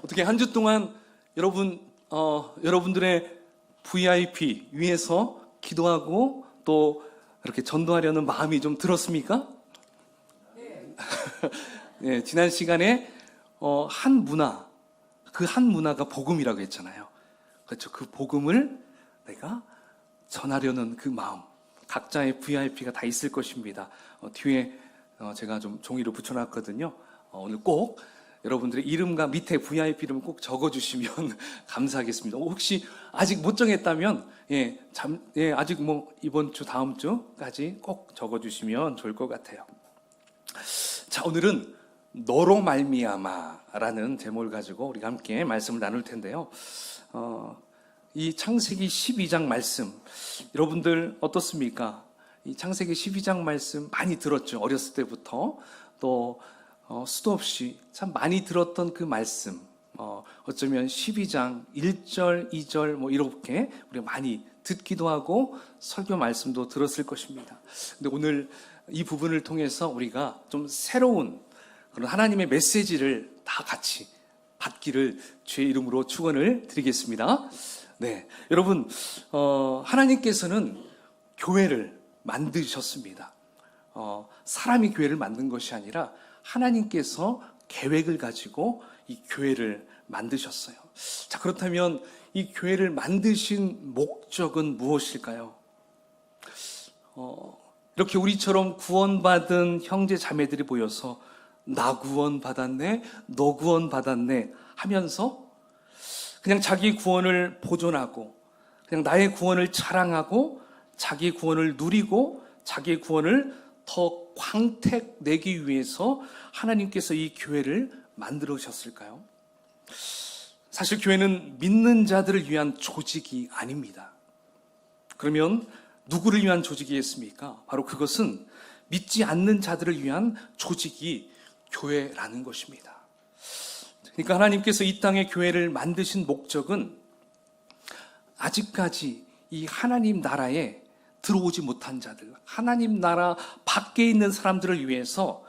어떻게 한 주 동안 여러분들의 VIP 위해서 기도하고 또 이렇게 전도하려는 마음이 좀 들었습니까? 네, 지난 시간에 한 문화, 그 한 문화가 복음이라고 했잖아요. 그렇죠. 그 복음을 내가 전하려는 그 마음, 각자의 VIP가 다 있을 것입니다. 뒤에 제가 좀 종이로 붙여놨거든요. 오늘 꼭 여러분들의 이름과 밑에 VIP 이름 꼭 적어주시면 감사하겠습니다. 혹시 아직 못 정했다면 아직 이번 주 다음 주까지 꼭 적어주시면 좋을 것 같아요. 자, 오늘은 너로 말미암아라는 제목을 가지고 우리가 함께 말씀을 나눌 텐데요. 이 창세기 12장 말씀, 여러분들 어떻습니까? 이 창세기 12장 말씀 많이 들었죠. 어렸을 때부터 또 수도 없이 참 많이 들었던 그 말씀, 어쩌면 12장 1절, 2절 이렇게 우리가 많이 듣기도 하고 설교 말씀도 들었을 것입니다. 근데 오늘 이 부분을 통해서 우리가 좀 새로운 그런 하나님의 메시지를 다 같이 받기를 주의 이름으로 축원을 드리겠습니다. 네, 여러분, 하나님께서는 교회를 만드셨습니다. 사람이 교회를 만든 것이 아니라 하나님께서 계획을 가지고 이 교회를 만드셨어요. 자, 그렇다면 이 교회를 만드신 목적은 무엇일까요? 이렇게 우리처럼 구원받은 형제 자매들이 모여서 나 구원받았네, 너 구원받았네 하면서 그냥 자기 구원을 보존하고 그냥 나의 구원을 자랑하고 자기 구원을 누리고 자기 구원을 더 광택 내기 위해서 하나님께서 이 교회를 만들으셨을까요? 사실 교회는 믿는 자들을 위한 조직이 아닙니다. 그러면 누구를 위한 조직이겠습니까? 바로 그것은 믿지 않는 자들을 위한 조직이 교회라는 것입니다. 그러니까 하나님께서 이 땅에 교회를 만드신 목적은 아직까지 이 하나님 나라에 들어오지 못한 자들, 하나님 나라 밖에 있는 사람들을 위해서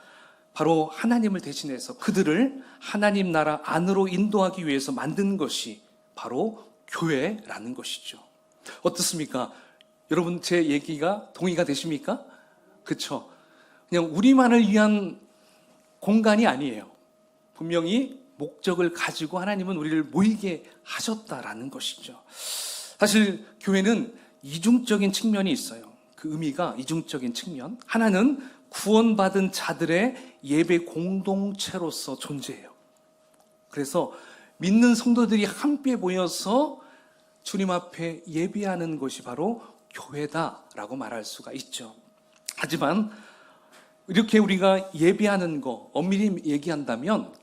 바로 하나님을 대신해서 그들을 하나님 나라 안으로 인도하기 위해서 만든 것이 바로 교회라는 것이죠. 어떻습니까? 여러분 제 얘기가 동의가 되십니까? 그렇죠? 그냥 우리만을 위한 공간이 아니에요. 분명히 목적을 가지고 하나님은 우리를 모이게 하셨다라는 것이죠. 사실 교회는 이중적인 측면이 있어요. 그 의미가 이중적인 측면. 하나는 구원받은 자들의 예배 공동체로서 존재해요. 그래서 믿는 성도들이 함께 모여서 주님 앞에 예배하는 것이 바로 교회다라고 말할 수가 있죠. 하지만 이렇게 우리가 예배하는 거 엄밀히 얘기한다면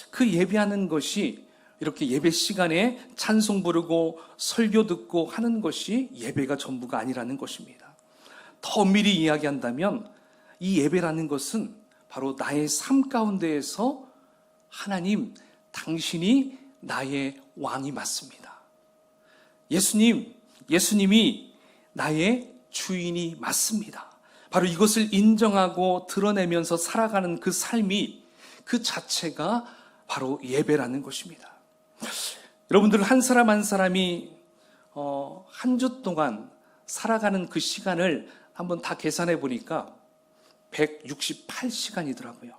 그 예배하는 것이 이렇게 예배 시간에 찬송 부르고 설교 듣고 하는 것이 예배가 전부가 아니라는 것입니다. 더 엄밀히 이야기한다면 이 예배라는 것은 바로 나의 삶 가운데에서 하나님, 당신이 나의 왕이 맞습니다. 예수님이 나의 주인이 맞습니다. 바로 이것을 인정하고 드러내면서 살아가는 그 삶이 그 자체가 바로 예배라는 것입니다. 여러분들 한 사람 한 사람이 한 주 동안 살아가는 그 시간을 한번 다 계산해 보니까 168시간이더라고요.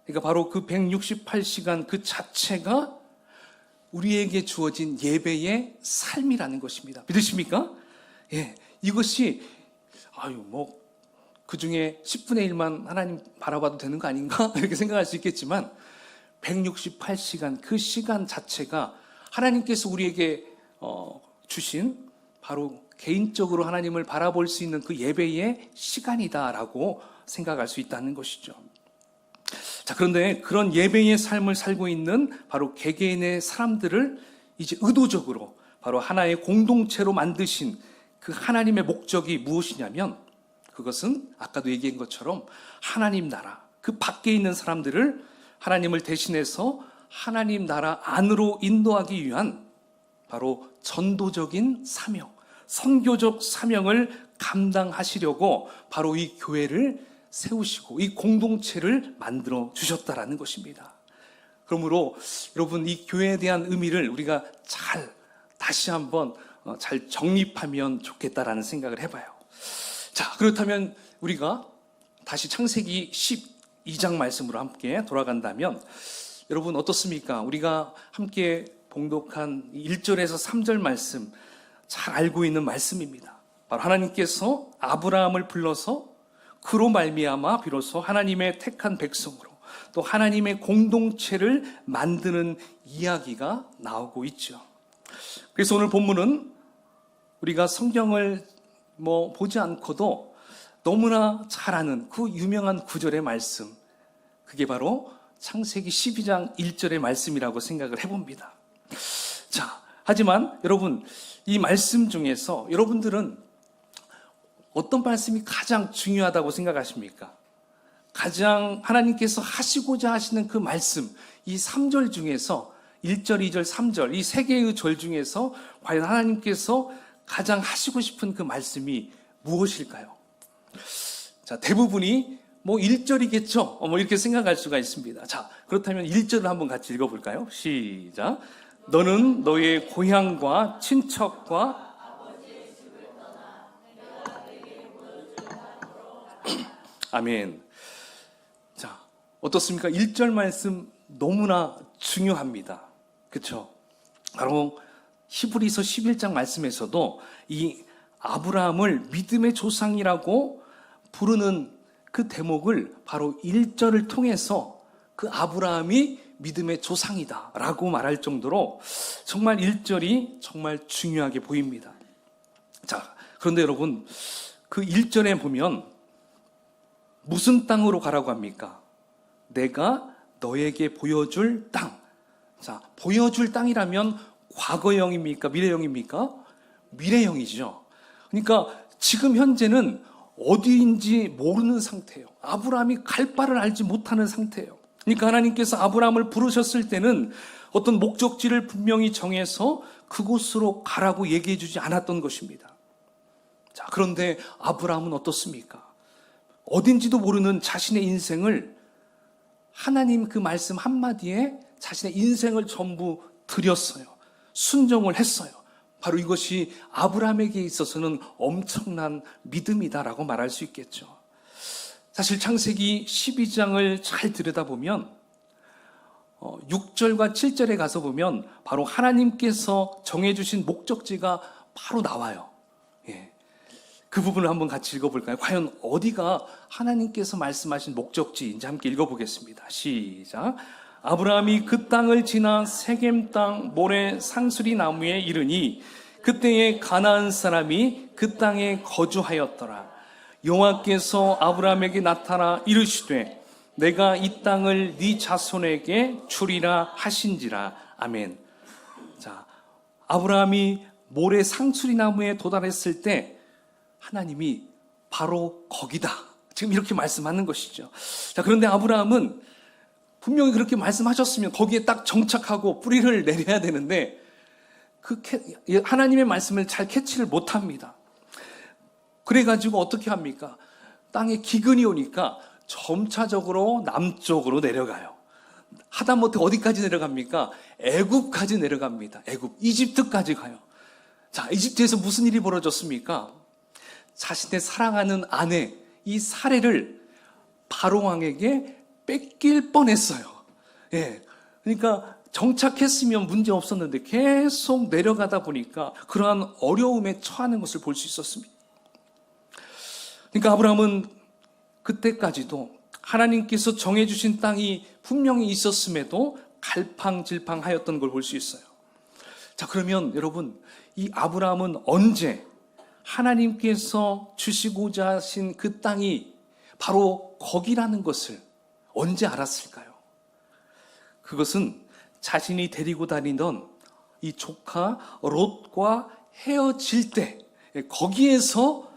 그러니까 바로 그 168시간 그 자체가 우리에게 주어진 예배의 삶이라는 것입니다. 믿으십니까? 예, 이것이 그 중에 10분의 1만 하나님 바라봐도 되는 거 아닌가? 이렇게 생각할 수 있겠지만 168시간 그 시간 자체가 하나님께서 우리에게 주신 바로 개인적으로 하나님을 바라볼 수 있는 그 예배의 시간이다라고 생각할 수 있다는 것이죠. 자, 그런데 그런 예배의 삶을 살고 있는 바로 개개인의 사람들을 이제 의도적으로 바로 하나의 공동체로 만드신 그 하나님의 목적이 무엇이냐면 그것은 아까도 얘기한 것처럼 하나님 나라, 그 밖에 있는 사람들을 하나님을 대신해서 하나님 나라 안으로 인도하기 위한 바로 전도적인 사명, 선교적 사명을 감당하시려고 바로 이 교회를 세우시고 이 공동체를 만들어 주셨다라는 것입니다. 그러므로 여러분 이 교회에 대한 의미를 우리가 다시 한번 잘 정립하면 좋겠다라는 생각을 해봐요. 자, 그렇다면 우리가 다시 창세기 12장 말씀으로 함께 돌아간다면 여러분 어떻습니까? 우리가 함께 봉독한 1절에서 3절 말씀 잘 알고 있는 말씀입니다. 바로 하나님께서 아브라함을 불러서 그로 말미암아 비로소 하나님의 택한 백성으로 또 하나님의 공동체를 만드는 이야기가 나오고 있죠. 그래서 오늘 본문은 우리가 성경을 보지 않고도 너무나 잘 아는 그 유명한 구절의 말씀, 그게 바로 창세기 12장 1절의 말씀이라고 생각을 해봅니다. 자, 하지만 여러분 이 말씀 중에서 여러분들은 어떤 말씀이 가장 중요하다고 생각하십니까? 가장 하나님께서 하시고자 하시는 그 말씀, 이 3절 중에서 1절, 2절, 3절 이 세 개의 절 중에서 과연 하나님께서 가장 하시고 싶은 그 말씀이 무엇일까요? 자, 대부분이 1절이겠죠? 이렇게 생각할 수가 있습니다. 자, 그렇다면 1절을 한번 같이 읽어볼까요? 시작. 너는 너의 고향과 친척과 아멘. 자, 어떻습니까? 1절 말씀 너무나 중요합니다. 그렇죠? 바로 히브리서 11장 말씀에서도 이 아브라함을 믿음의 조상이라고 부르는 그 대목을 바로 1절을 통해서 그 아브라함이 믿음의 조상이다라고 말할 정도로 정말 1절이 정말 중요하게 보입니다. 자, 그런데 여러분 그 1절에 보면 무슨 땅으로 가라고 합니까? 내가 너에게 보여줄 땅. 자, 보여줄 땅이라면 과거형입니까? 미래형입니까? 미래형이죠. 그러니까 지금 현재는 어디인지 모르는 상태예요. 아브라함이 갈 바를 알지 못하는 상태예요. 그러니까 하나님께서 아브라함을 부르셨을 때는 어떤 목적지를 분명히 정해서 그곳으로 가라고 얘기해 주지 않았던 것입니다. 자, 그런데 아브라함은 어떻습니까? 어딘지도 모르는 자신의 인생을 하나님 그 말씀 한마디에 자신의 인생을 전부 드렸어요. 순종을 했어요. 바로 이것이 아브라함에게 있어서는 엄청난 믿음이다라고 말할 수 있겠죠. 사실 창세기 12장을 잘 들여다보면 6절과 7절에 가서 보면 바로 하나님께서 정해주신 목적지가 바로 나와요. 예. 그 부분을 한번 같이 읽어볼까요? 과연 어디가 하나님께서 말씀하신 목적지인지 함께 읽어보겠습니다. 시작. 아브라함이 그 땅을 지나 세겜 땅 모래 상수리 나무에 이르니 그때에 가나안 사람이 그 땅에 거주하였더라. 여호와께서 아브라함에게 나타나 이르시되 내가 이 땅을 네 자손에게 주리라 하신지라. 아멘. 자, 아브라함이 모래 상수리 나무에 도달했을 때 하나님이 바로 거기다. 지금 이렇게 말씀하는 것이죠. 자, 그런데 아브라함은 분명히 그렇게 말씀하셨으면 거기에 딱 정착하고 뿌리를 내려야 되는데 하나님의 말씀을 잘 캐치를 못합니다. 그래가지고 어떻게 합니까? 땅에 기근이 오니까 점차적으로 남쪽으로 내려가요. 하다못해 어디까지 내려갑니까? 애굽까지 내려갑니다. 애굽, 이집트까지 가요. 자, 이집트에서 무슨 일이 벌어졌습니까? 자신의 사랑하는 아내, 이 사례를 바로왕에게 뺏길 뻔했어요. 예. 그러니까 정착했으면 문제 없었는데 계속 내려가다 보니까 그러한 어려움에 처하는 것을 볼 수 있었습니다. 그러니까 아브라함은 그때까지도 하나님께서 정해주신 땅이 분명히 있었음에도 갈팡질팡하였던 걸 볼 수 있어요. 자, 그러면 여러분, 이 아브라함은 언제 하나님께서 주시고자 하신 그 땅이 바로 거기라는 것을 언제 알았을까요? 그것은 자신이 데리고 다니던 이 조카 롯과 헤어질 때 거기에서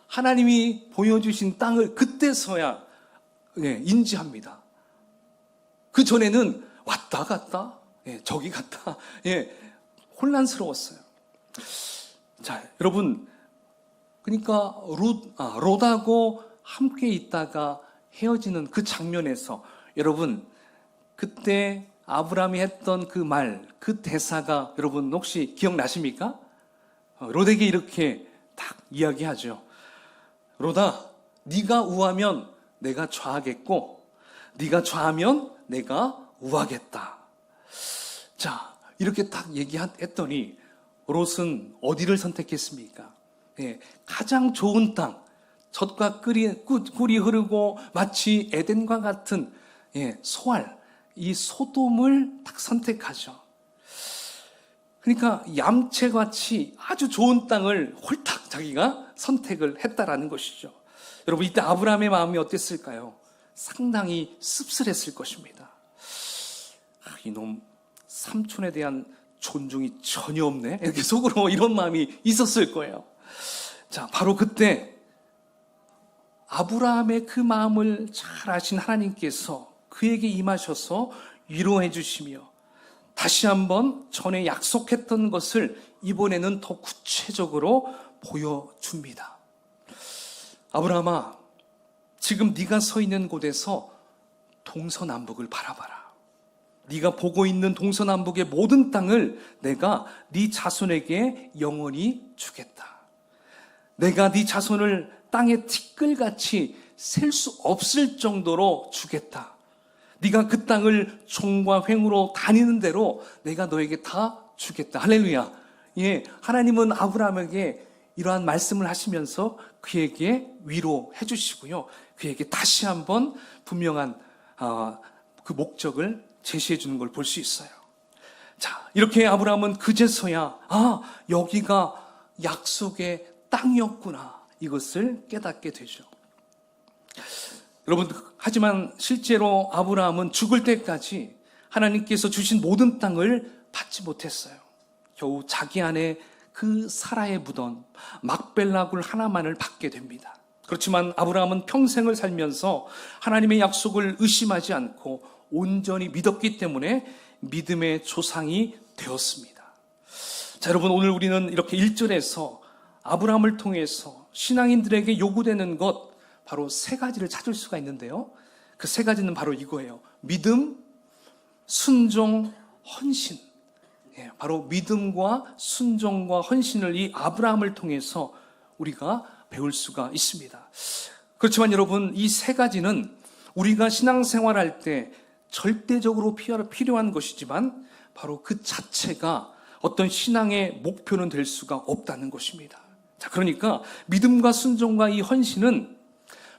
하나님이 보여주신 땅을 그때서야 인지합니다. 그 전에는 왔다 갔다 저기 갔다 혼란스러웠어요. 자, 여러분, 그러니까 롯하고 함께 있다가 헤어지는 그 장면에서 여러분, 그때 아브라함이 했던 그 말, 그 대사가 여러분 혹시 기억나십니까? 롯에게 이렇게 딱 이야기하죠. 롯아, 네가 우하면 내가 좌하겠고 네가 좌하면 내가 우하겠다. 자, 이렇게 딱 얘기했더니 롯은 어디를 선택했습니까? 가장 좋은 땅, 젖과 꿀이 흐르고 마치 에덴과 같은 소알, 이 소돔을 딱 선택하죠. 그러니까 얌체같이 아주 좋은 땅을 홀딱 자기가 선택을 했다라는 것이죠. 여러분, 이때 아브라함의 마음이 어땠을까요? 상당히 씁쓸했을 것입니다. 이놈 삼촌에 대한 존중이 전혀 없네, 이렇게 속으로 이런 마음이 있었을 거예요. 자, 바로 그때 아브라함의 그 마음을 잘 아신 하나님께서 그에게 임하셔서 위로해 주시며 다시 한번 전에 약속했던 것을 이번에는 더 구체적으로 보여줍니다. 아브라함아, 지금 네가 서 있는 곳에서 동서남북을 바라봐라. 네가 보고 있는 동서남북의 모든 땅을 내가 네 자손에게 영원히 주겠다. 내가 네 자손을 땅의 티끌같이 셀 수 없을 정도로 주겠다. 네가 그 땅을 종과 횡으로 다니는 대로 내가 너에게 다 주겠다. 할렐루야. 하나님은 아브라함에게 이러한 말씀을 하시면서 그에게 위로해 주시고요. 그에게 다시 한번 분명한 그 목적을 제시해 주는 걸 볼 수 있어요. 자, 이렇게 아브라함은 그제서야 여기가 약속의 땅이었구나, 이것을 깨닫게 되죠. 여러분, 하지만 실제로 아브라함은 죽을 때까지 하나님께서 주신 모든 땅을 받지 못했어요. 겨우 자기 안에 그 사라에 묻은 막벨라 굴 하나만을 받게 됩니다. 그렇지만 아브라함은 평생을 살면서 하나님의 약속을 의심하지 않고 온전히 믿었기 때문에 믿음의 조상이 되었습니다. 자, 여러분, 오늘 우리는 이렇게 1절에서 아브라함을 통해서 신앙인들에게 요구되는 것, 바로 세 가지를 찾을 수가 있는데요. 그 세 가지는 바로 이거예요. 믿음, 순종, 헌신. 바로 믿음과 순종과 헌신을 이 아브라함을 통해서 우리가 배울 수가 있습니다. 그렇지만 여러분, 이 세 가지는 우리가 신앙생활할 때 절대적으로 필요한 것이지만 바로 그 자체가 어떤 신앙의 목표는 될 수가 없다는 것입니다. 자, 그러니까 믿음과 순종과 이 헌신은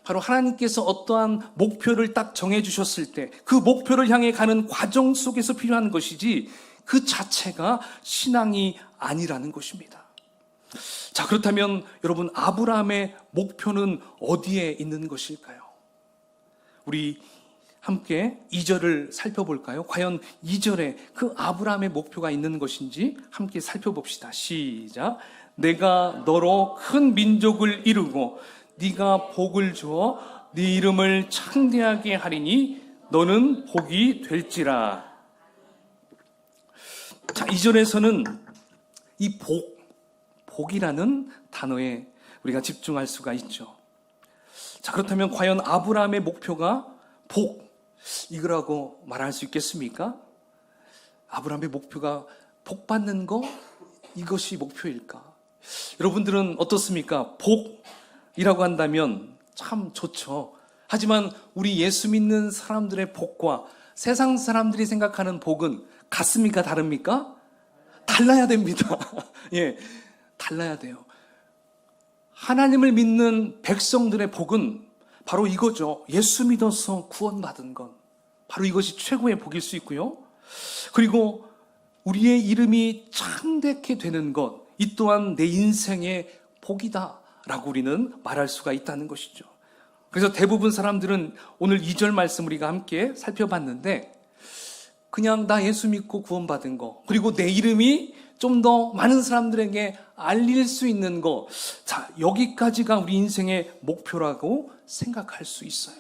바로 하나님께서 어떠한 목표를 딱 정해주셨을 때 그 목표를 향해 가는 과정 속에서 필요한 것이지 그 자체가 신앙이 아니라는 것입니다. 자, 그렇다면 여러분, 아브라함의 목표는 어디에 있는 것일까요? 우리 함께 2절을 살펴볼까요? 과연 2절에 그 아브라함의 목표가 있는 것인지 함께 살펴봅시다. 시작. 내가 너로 큰 민족을 이루고 네가 복을 주어 네 이름을 창대하게 하리니 너는 복이 될지라. 자, 2절에서는 이 복이라는 단어에 우리가 집중할 수가 있죠. 자, 그렇다면 과연 아브라함의 목표가 이거라고 말할 수 있겠습니까? 아브라함의 목표가 복 받는 거, 이것이 목표일까? 여러분들은 어떻습니까? 복이라고 한다면 참 좋죠. 하지만 우리 예수 믿는 사람들의 복과 세상 사람들이 생각하는 복은 같습니까? 다릅니까? 달라야 됩니다. 달라야 돼요. 하나님을 믿는 백성들의 복은 바로 이거죠. 예수 믿어서 구원받은 것. 바로 이것이 최고의 복일 수 있고요. 그리고 우리의 이름이 창대케 되는 것, 이 또한 내 인생의 복이다라고 우리는 말할 수가 있다는 것이죠. 그래서 대부분 사람들은 오늘 2절 말씀 우리가 함께 살펴봤는데 그냥 나 예수 믿고 구원받은 거, 그리고 내 이름이 좀 더 많은 사람들에게 알릴 수 있는 거, 자, 여기까지가 우리 인생의 목표라고 생각할 수 있어요.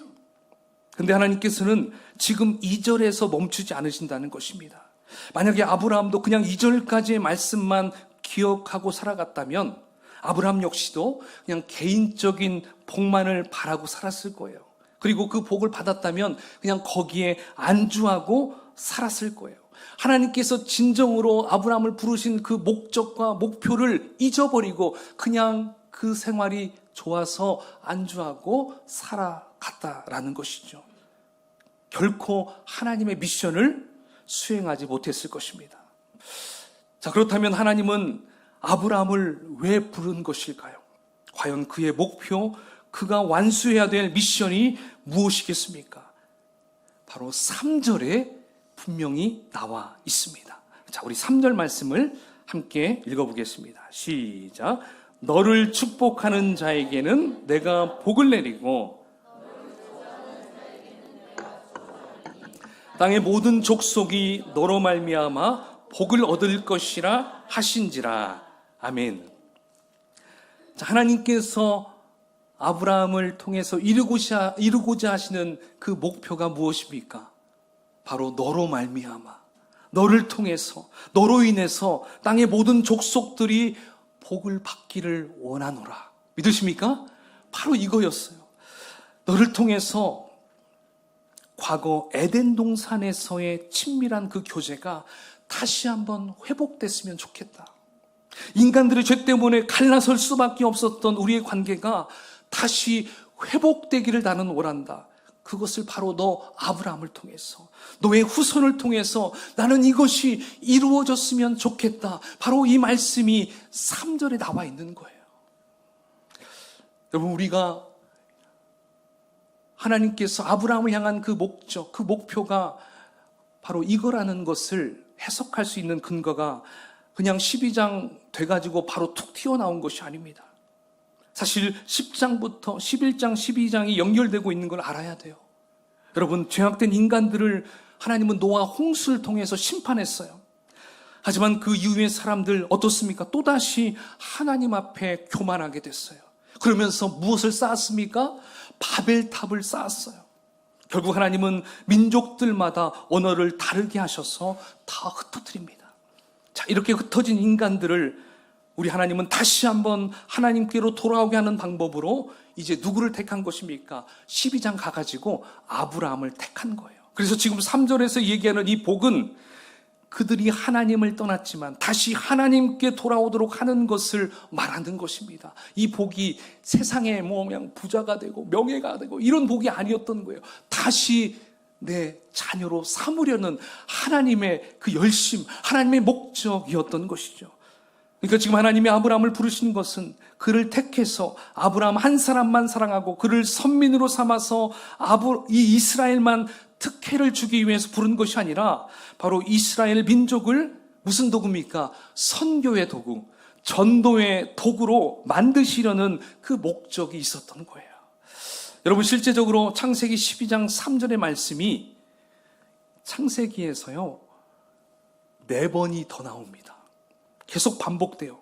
근데 하나님께서는 지금 2절에서 멈추지 않으신다는 것입니다. 만약에 아브라함도 그냥 2절까지의 말씀만 기억하고 살아갔다면 아브라함 역시도 그냥 개인적인 복만을 바라고 살았을 거예요. 그리고 그 복을 받았다면 그냥 거기에 안주하고 살았을 거예요. 하나님께서 진정으로 아브라함을 부르신 그 목적과 목표를 잊어버리고 그냥 그 생활이 좋아서 안주하고 살아갔다라는 것이죠. 결코 하나님의 미션을 수행하지 못했을 것입니다. 자, 그렇다면 하나님은 아브라함을 왜 부른 것일까요? 과연 그의 목표, 그가 완수해야 될 미션이 무엇이겠습니까? 바로 3절에 분명히 나와 있습니다. 자, 우리 3절 말씀을 함께 읽어보겠습니다. 시작. 너를 축복하는 자에게는 내가 복을 내리고 땅의 모든 족속이 너로 말미암아 복을 얻을 것이라 하신지라. 아멘. 자, 하나님께서 아브라함을 통해서 이루고자 하시는 그 목표가 무엇입니까? 바로 너로 말미암아, 너를 통해서, 너로 인해서 땅의 모든 족속들이 복을 받기를 원하노라. 믿으십니까? 바로 이거였어요. 너를 통해서 과거 에덴 동산에서의 친밀한 그 교제가 다시 한번 회복됐으면 좋겠다. 인간들의 죄 때문에 갈라설 수밖에 없었던 우리의 관계가 다시 회복되기를 나는 원한다. 그것을 바로 너 아브라함을 통해서, 너의 후손을 통해서 나는 이것이 이루어졌으면 좋겠다. 바로 이 말씀이 3절에 나와 있는 거예요. 여러분, 우리가 하나님께서 아브라함을 향한 그 목적, 그 목표가 바로 이거라는 것을 해석할 수 있는 근거가 그냥 12장 돼가지고 바로 툭 튀어나온 것이 아닙니다. 사실 10장부터 11장, 12장이 연결되고 있는 걸 알아야 돼요. 여러분, 죄악된 인간들을 하나님은 노아 홍수를 통해서 심판했어요. 하지만 그 이후의 사람들 어떻습니까? 또다시 하나님 앞에 교만하게 됐어요. 그러면서 무엇을 쌓았습니까? 바벨탑을 쌓았어요. 결국 하나님은 민족들마다 언어를 다르게 하셔서 다 흩어뜨립니다. 자, 이렇게 흩어진 인간들을 우리 하나님은 다시 한번 하나님께로 돌아오게 하는 방법으로 이제 누구를 택한 것입니까? 12장 가가지고 아브라함을 택한 거예요. 그래서 지금 3절에서 얘기하는 이 복은 그들이 하나님을 떠났지만 다시 하나님께 돌아오도록 하는 것을 말하는 것입니다. 이 복이 세상에 뭐 그냥 부자가 되고 명예가 되고 이런 복이 아니었던 거예요. 다시 내 자녀로 삼으려는 하나님의 그 열심, 하나님의 목적이었던 것이죠. 그러니까 지금 하나님이 아브라함을 부르신 것은 그를 택해서 아브라함 한 사람만 사랑하고 그를 선민으로 삼아서 이 이스라엘만 특혜를 주기 위해서 부른 것이 아니라 바로 이스라엘 민족을 무슨 도구입니까? 선교의 도구, 전도의 도구로 만드시려는 그 목적이 있었던 거예요. 여러분, 실제적으로 창세기 12장 3절의 말씀이 창세기에서요 4번이 더 나옵니다. 계속 반복돼요.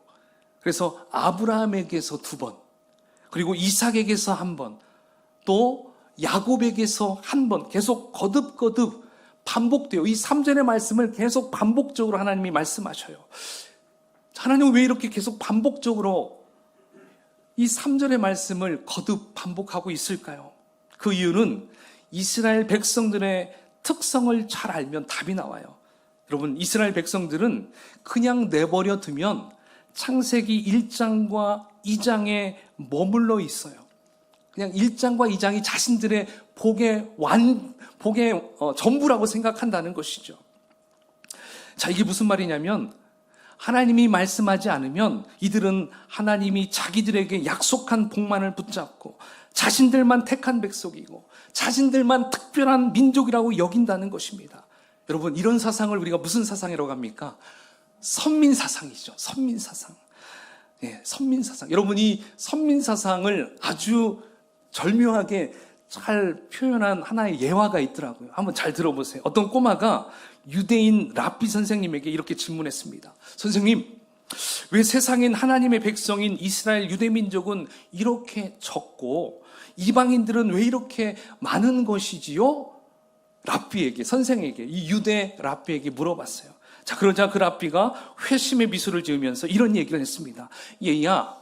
그래서 아브라함에게서 2번, 그리고 이삭에게서 1번, 또 야곱에게서 1번 계속 거듭거듭 반복돼요. 이 3절의 말씀을 계속 반복적으로 하나님이 말씀하셔요. 하나님은 왜 이렇게 계속 반복적으로 이 3절의 말씀을 거듭 반복하고 있을까요? 그 이유는 이스라엘 백성들의 특성을 잘 알면 답이 나와요. 여러분, 이스라엘 백성들은 그냥 내버려 두면 창세기 1장과 2장에 머물러 있어요. 그냥 1장과 2장이 자신들의 복의 전부라고 생각한다는 것이죠. 자, 이게 무슨 말이냐면 하나님이 말씀하지 않으면 이들은 하나님이 자기들에게 약속한 복만을 붙잡고 자신들만 택한 백성이고 자신들만 특별한 민족이라고 여긴다는 것입니다. 여러분, 이런 사상을 우리가 무슨 사상이라고 합니까? 선민사상이죠. 선민사상. 예, 선민사상. 여러분, 이 선민사상을 아주 절묘하게 잘 표현한 하나의 예화가 있더라고요. 한번 잘 들어보세요. 어떤 꼬마가 유대인 랍비 선생님에게 이렇게 질문했습니다. 선생님, 왜 세상엔 하나님의 백성인 이스라엘 유대민족은 이렇게 적고 이방인들은 왜 이렇게 많은 것이지요? 랍비에게, 선생에게, 이 유대 랍비에게 물어봤어요. 자, 그러자 그 랍비가 회심의 미소를 지으면서 이런 얘기를 했습니다. 얘야,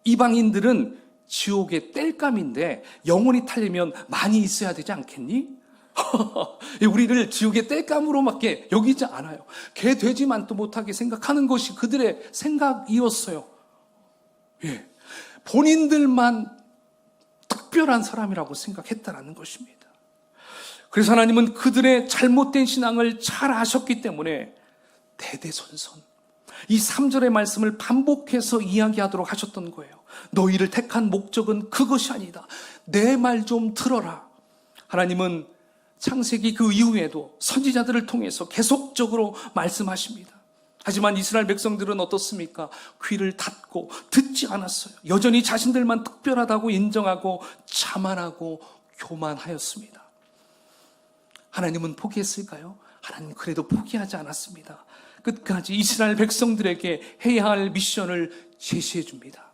이방인들은 지옥의 땔감인데 영원히 타려면 많이 있어야 되지 않겠니? 우리를 지옥의 땔감으로밖에 여기지 않아요. 개 되지만도 못하게 생각하는 것이 그들의 생각이었어요. 예. 본인들만 특별한 사람이라고 생각했다라는 것입니다. 그래서 하나님은 그들의 잘못된 신앙을 잘 아셨기 때문에 대대손손 이 3절의 말씀을 반복해서 이야기하도록 하셨던 거예요. 너희를 택한 목적은 그것이 아니다. 내 말 좀 들어라. 하나님은 창세기 그 이후에도 선지자들을 통해서 계속적으로 말씀하십니다. 하지만 이스라엘 백성들은 어떻습니까? 귀를 닫고 듣지 않았어요. 여전히 자신들만 특별하다고 인정하고 자만하고 교만하였습니다. 하나님은 포기했을까요? 하나님 그래도 포기하지 않았습니다. 끝까지 이스라엘 백성들에게 해야 할 미션을 제시해 줍니다.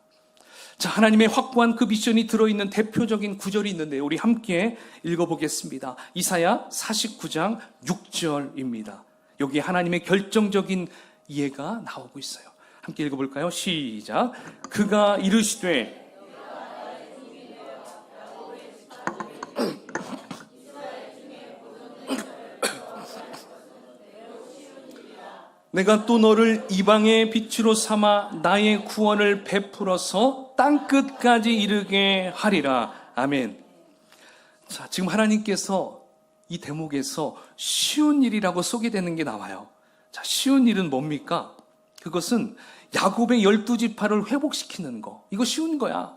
자, 하나님의 확고한 그 미션이 들어있는 대표적인 구절이 있는데 우리 함께 읽어보겠습니다. 이사야 49장 6절입니다. 여기에 하나님의 결정적인 이해가 나오고 있어요. 함께 읽어볼까요? 시작. 그가 이르시되 내가 또 너를 이방의 빛으로 삼아 나의 구원을 베풀어서 땅끝까지 이르게 하리라. 아멘. 자, 지금 하나님께서 이 대목에서 쉬운 일이라고 소개되는 게 나와요. 자, 쉬운 일은 뭡니까? 그것은 야곱의 12지파를 회복시키는 거. 이거 쉬운 거야.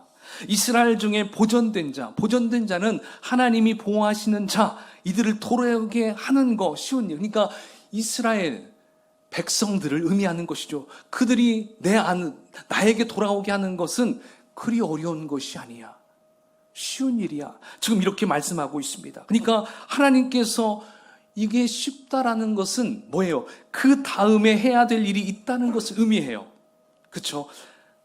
이스라엘 중에 보존된 자는 하나님이 보호하시는 자, 이들을 돌아오게 하는 거 쉬운 일. 그러니까 이스라엘 백성들을 의미하는 것이죠. 그들이 나에게 돌아오게 하는 것은 그리 어려운 것이 아니야. 쉬운 일이야. 지금 이렇게 말씀하고 있습니다. 그러니까 하나님께서 이게 쉽다라는 것은 뭐예요? 그 다음에 해야 될 일이 있다는 것을 의미해요. 그렇죠?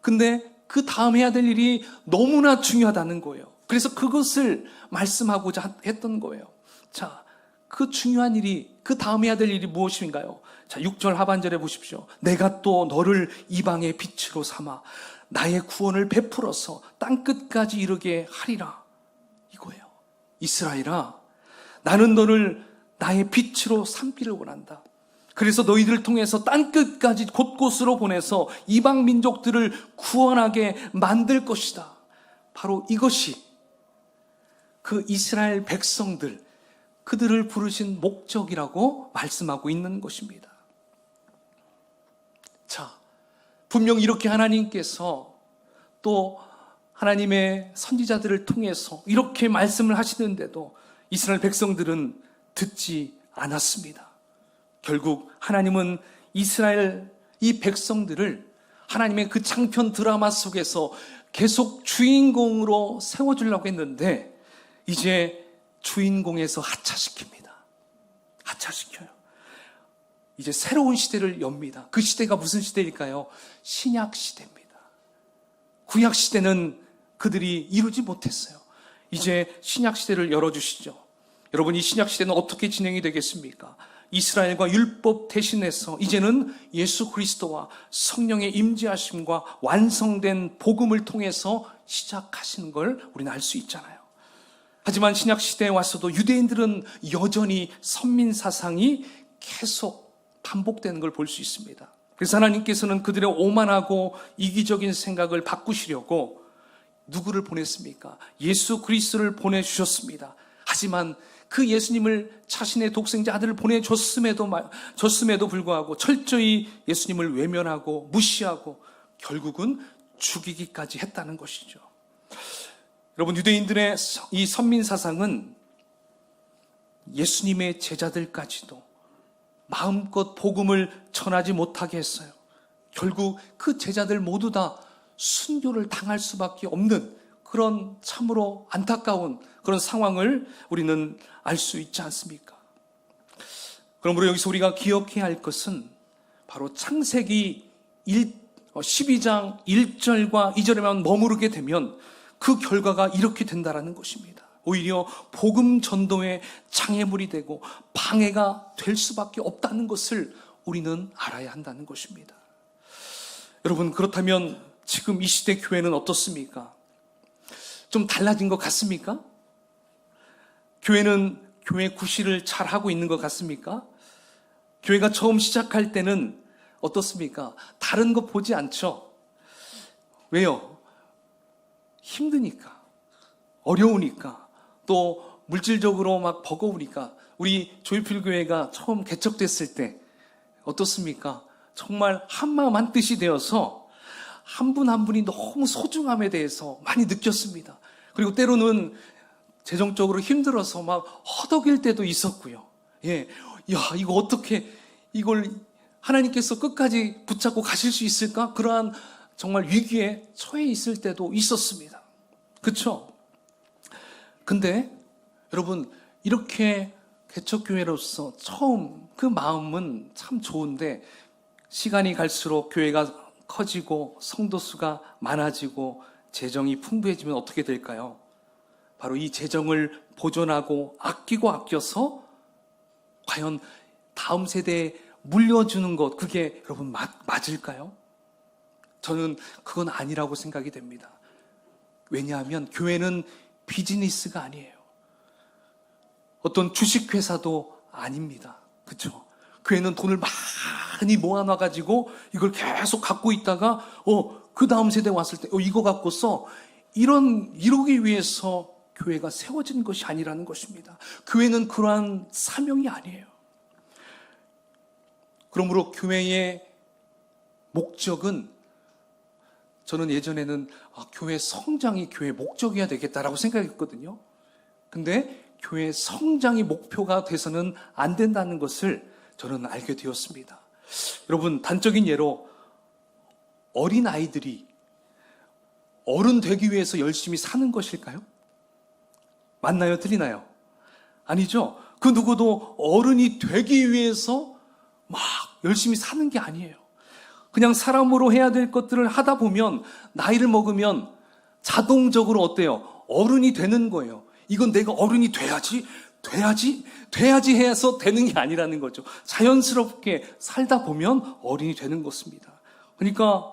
근데 그 다음 해야 될 일이 너무나 중요하다는 거예요. 그래서 그것을 말씀하고자 했던 거예요. 자, 그 중요한 일이, 그 다음 해야 될 일이 무엇인가요? 자, 6절 하반절에 보십시오. 내가 또 너를 이방의 빛으로 삼아 나의 구원을 베풀어서 땅끝까지 이르게 하리라. 이거예요. 이스라엘아, 나는 너를 나의 빛으로 삼기를 원한다. 그래서 너희들을 통해서 땅끝까지 곳곳으로 보내서 이방 민족들을 구원하게 만들 것이다. 바로 이것이 그 이스라엘 백성들, 그들을 부르신 목적이라고 말씀하고 있는 것입니다. 자, 분명 이렇게 하나님께서 또 하나님의 선지자들을 통해서 이렇게 말씀을 하시는데도 이스라엘 백성들은 듣지 않았습니다. 결국 하나님은 이스라엘 이 백성들을 하나님의 그 장편 드라마 속에서 계속 주인공으로 세워주려고 했는데 이제 주인공에서 하차시킵니다. 하차시켜요. 이제 새로운 시대를 엽니다. 그 시대가 무슨 시대일까요? 신약 시대입니다. 구약 시대는 그들이 이루지 못했어요. 이제 신약 시대를 열어주시죠. 여러분, 이 신약 시대는 어떻게 진행이 되겠습니까? 이스라엘과 율법 대신해서 이제는 예수 그리스도와 성령의 임재하심과 완성된 복음을 통해서 시작하시는 걸 우리는 알 수 있잖아요. 하지만 신약 시대에 와서도 유대인들은 여전히 선민 사상이 계속 반복되는 걸 볼 수 있습니다. 그래서 하나님께서는 그들의 오만하고 이기적인 생각을 바꾸시려고 누구를 보냈습니까? 예수 그리스도를 보내주셨습니다. 하지만 그 예수님을 자신의 독생자 아들을 보내줬음에도 불구하고 철저히 예수님을 외면하고 무시하고 결국은 죽이기까지 했다는 것이죠. 여러분, 유대인들의 이 선민 사상은 예수님의 제자들까지도 마음껏 복음을 전하지 못하게 했어요. 결국 그 제자들 모두 다 순교를 당할 수밖에 없는 그런 참으로 안타까운 그런 상황을 우리는 알 수 있지 않습니까? 그러므로 여기서 우리가 기억해야 할 것은 바로 창세기 12장 1절과 2절에만 머무르게 되면 그 결과가 이렇게 된다는 것입니다. 오히려 복음 전도의 장애물이 되고 방해가 될 수밖에 없다는 것을 우리는 알아야 한다는 것입니다. 여러분, 그렇다면 지금 이 시대 교회는 어떻습니까? 좀 달라진 것 같습니까? 교회는 교회 구실을 잘 하고 있는 것 같습니까? 교회가 처음 시작할 때는 어떻습니까? 다른 거 보지 않죠? 왜요? 힘드니까, 어려우니까, 또 물질적으로 막 버거우니까. 우리 조이필 교회가 처음 개척됐을 때 어떻습니까? 정말 한마음 한뜻이 되어서 한 분 한 분이 너무 소중함에 대해서 많이 느꼈습니다. 그리고 때로는 재정적으로 힘들어서 막 허덕일 때도 있었고요. 예, 야, 이거 어떻게 이걸 하나님께서 끝까지 붙잡고 가실 수 있을까? 그러한 정말 위기에 처해 있을 때도 있었습니다. 그렇죠? 근데 여러분, 이렇게 개척교회로서 처음 그 마음은 참 좋은데 시간이 갈수록 교회가 커지고 성도 수가 많아지고 재정이 풍부해지면 어떻게 될까요? 바로 이 재정을 보존하고 아끼고 아껴서 과연 다음 세대에 물려주는 것, 그게 여러분 맞을까요? 저는 그건 아니라고 생각이 됩니다. 왜냐하면 교회는 비즈니스가 아니에요. 어떤 주식회사도 아닙니다. 그렇죠? 교회는 돈을 많이 모아놔가지고 이걸 계속 갖고 있다가 그 다음 세대 왔을 때 이거 갖고 써, 이러기 위해서 교회가 세워진 것이 아니라는 것입니다. 교회는 그러한 사명이 아니에요. 그러므로 교회의 목적은, 저는 예전에는 교회 성장이 교회의 목적이어야 되겠다라고 생각했거든요. 근데 교회 성장이 목표가 돼서는 안 된다는 것을 저는 알게 되었습니다. 여러분, 단적인 예로 어린 아이들이 어른 되기 위해서 열심히 사는 것일까요? 맞나요? 틀리나요? 아니죠. 그 누구도 어른이 되기 위해서 막 열심히 사는 게 아니에요. 그냥 사람으로 해야 될 것들을 하다 보면 나이를 먹으면 자동적으로 어때요? 어른이 되는 거예요. 이건 내가 어른이 돼야지 해서 되는 게 아니라는 거죠. 자연스럽게 살다 보면 어른이 되는 것입니다. 그러니까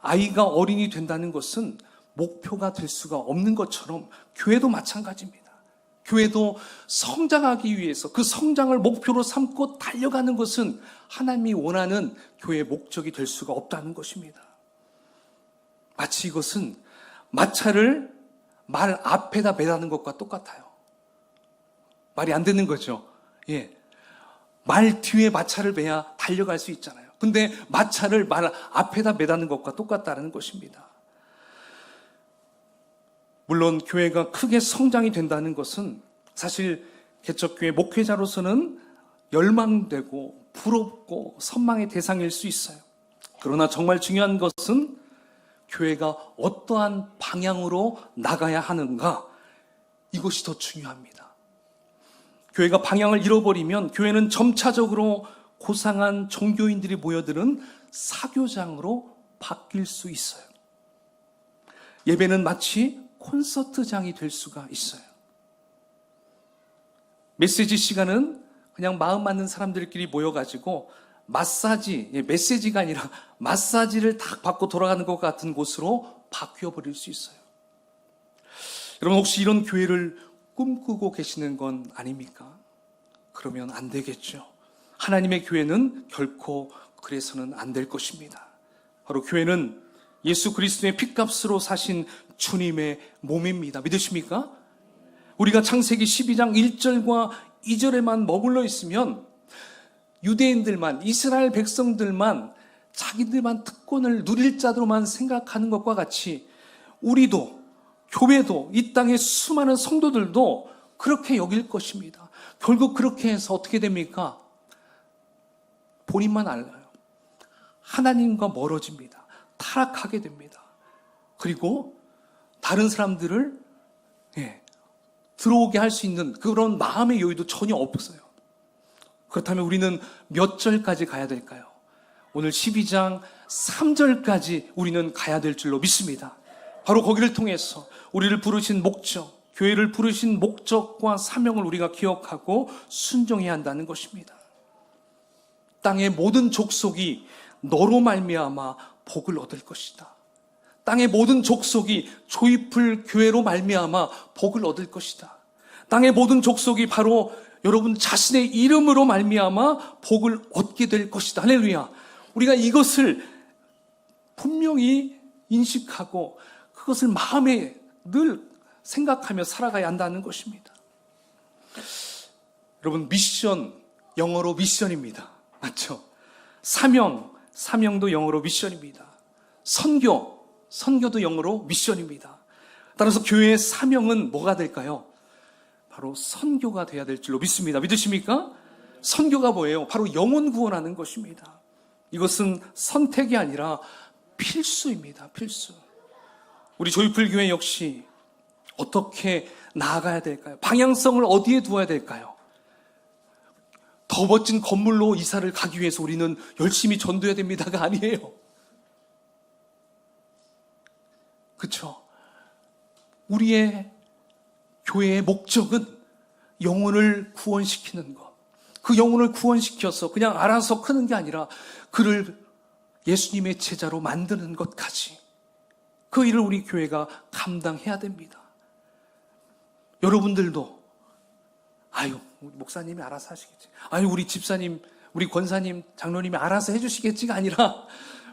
아이가 어린이 된다는 것은 목표가 될 수가 없는 것처럼 교회도 마찬가지입니다. 교회도 성장하기 위해서 그 성장을 목표로 삼고 달려가는 것은 하나님이 원하는 교회의 목적이 될 수가 없다는 것입니다. 마치 이것은 마차를 말 앞에다 매다는 것과 똑같아요. 말이 안 되는 거죠. 예. 말 뒤에 마차를 매야 달려갈 수 있잖아요. 근데 마차를 말 앞에다 매다는 것과 똑같다는 것입니다. 물론 교회가 크게 성장이 된다는 것은 사실 개척교회 목회자로서는 열망되고 부럽고 선망의 대상일 수 있어요. 그러나 정말 중요한 것은 교회가 어떠한 방향으로 나가야 하는가, 이것이 더 중요합니다. 교회가 방향을 잃어버리면 교회는 점차적으로 고상한 종교인들이 모여드는 사교장으로 바뀔 수 있어요. 예배는 마치 콘서트장이 될 수가 있어요. 메시지 시간은 그냥 마음 맞는 사람들끼리 모여가지고 마사지, 메시지가 아니라 마사지를 딱 받고 돌아가는 것 같은 곳으로 바뀌어버릴 수 있어요. 여러분, 혹시 이런 교회를 꿈꾸고 계시는 건 아닙니까? 그러면 안 되겠죠. 하나님의 교회는 결코 그래서는 안 될 것입니다. 바로 교회는 예수 그리스도의 핏값으로 사신 주님의 몸입니다. 믿으십니까? 우리가 창세기 12장 1절과 2절에만 머물러 있으면 유대인들만, 이스라엘 백성들만 자기들만 특권을 누릴 자로만 생각하는 것과 같이 우리도, 교회도, 이 땅의 수많은 성도들도 그렇게 여길 것입니다. 결국 그렇게 해서 어떻게 됩니까? 본인만 알아요. 하나님과 멀어집니다. 타락하게 됩니다. 그리고 다른 사람들을 들어오게 할 수 있는 그런 마음의 여유도 전혀 없어요. 그렇다면 우리는 몇 절까지 가야 될까요? 오늘 12장 3절까지 우리는 가야 될 줄로 믿습니다. 바로 거기를 통해서 우리를 부르신 목적, 교회를 부르신 목적과 사명을 우리가 기억하고 순종해야 한다는 것입니다. 땅의 모든 족속이 너로 말미암아 복을 얻을 것이다. 땅의 모든 족속이 조이풀 교회로 말미암아 복을 얻을 것이다. 땅의 모든 족속이 바로 여러분 자신의 이름으로 말미암아 복을 얻게 될 것이다. 할렐루야. 우리가 이것을 분명히 인식하고 그것을 마음에 늘 생각하며 살아가야 한다는 것입니다. 여러분, 미션, 영어로 미션입니다. 맞죠? 사명도 영어로 미션입니다. 선교도 영어로 미션입니다. 따라서 교회의 사명은 뭐가 될까요? 바로 선교가 돼야 될 줄로 믿습니다. 믿으십니까? 선교가 뭐예요? 바로 영혼 구원하는 것입니다. 이것은 선택이 아니라 필수입니다. 필수. 우리 조이풀 교회 역시 어떻게 나아가야 될까요? 방향성을 어디에 두어야 될까요? 더 멋진 건물로 이사를 가기 위해서 우리는 열심히 전도해야 됩니다가 아니에요. 그렇죠? 우리의 교회의 목적은 영혼을 구원시키는 것. 그 영혼을 구원시켜서 그냥 알아서 크는 게 아니라 그를 예수님의 제자로 만드는 것까지, 그 일을 우리 교회가 감당해야 됩니다. 여러분들도 우리 목사님이 알아서 하시겠지, 우리 집사님, 우리 권사님, 장로님이 알아서 해주시겠지가 아니라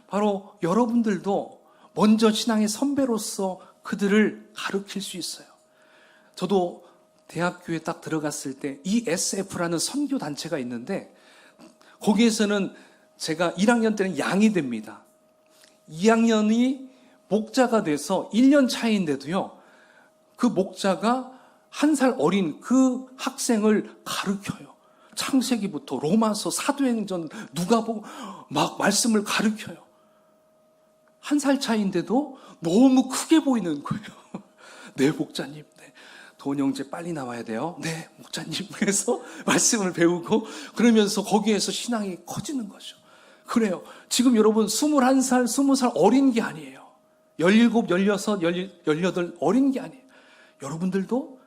바로 여러분들도 먼저 신앙의 선배로서 그들을 가르칠 수 있어요. 저도 대학교에 딱 들어갔을 때 ESF라는 선교단체가 있는데, 거기에서는 제가 1학년 때는 양이 됩니다. 2학년이 목자가 돼서 1년 차인데도요, 그 목자가 1살 어린 그 학생을 가르쳐요. 창세기부터 로마서, 사도행전, 누가복음 막 말씀을 가르쳐요. 1살 차인데도 너무 크게 보이는 거예요. 네, 목자님. 네. 돈영재 빨리 나와야 돼요. 네, 목자님. 그래서 말씀을 배우고 그러면서 거기에서 신앙이 커지는 거죠. 그래요. 지금 여러분 21살, 20살 어린 게 아니에요. 17, 16, 18 어린 게 아니에요. 여러분들도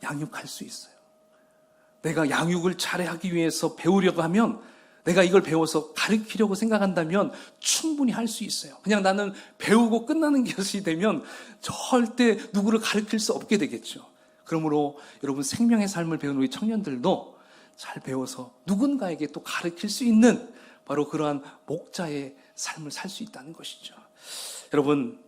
양육할 수 있어요. 내가 양육을 잘하기 위해서 배우려고 하면, 내가 이걸 배워서 가르치려고 생각한다면 충분히 할 수 있어요. 그냥 나는 배우고 끝나는 것이 되면 절대 누구를 가르칠 수 없게 되겠죠. 그러므로 여러분, 생명의 삶을 배우는 우리 청년들도 잘 배워서 누군가에게 또 가르칠 수 있는 바로 그러한 목자의 삶을 살 수 있다는 것이죠. 여러분,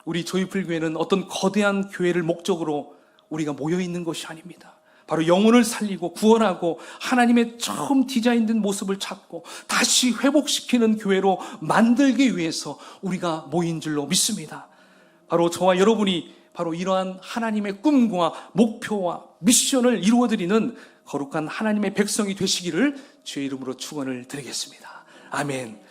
우리 조이풀 교회는 어떤 거대한 교회를 목적으로 우리가 모여있는 것이 아닙니다. 바로 영혼을 살리고 구원하고 하나님의 처음 디자인된 모습을 찾고 다시 회복시키는 교회로 만들기 위해서 우리가 모인 줄로 믿습니다. 바로 저와 여러분이 바로 이러한 하나님의 꿈과 목표와 미션을 이루어드리는 거룩한 하나님의 백성이 되시기를 주의 이름으로 축원을 드리겠습니다. 아멘.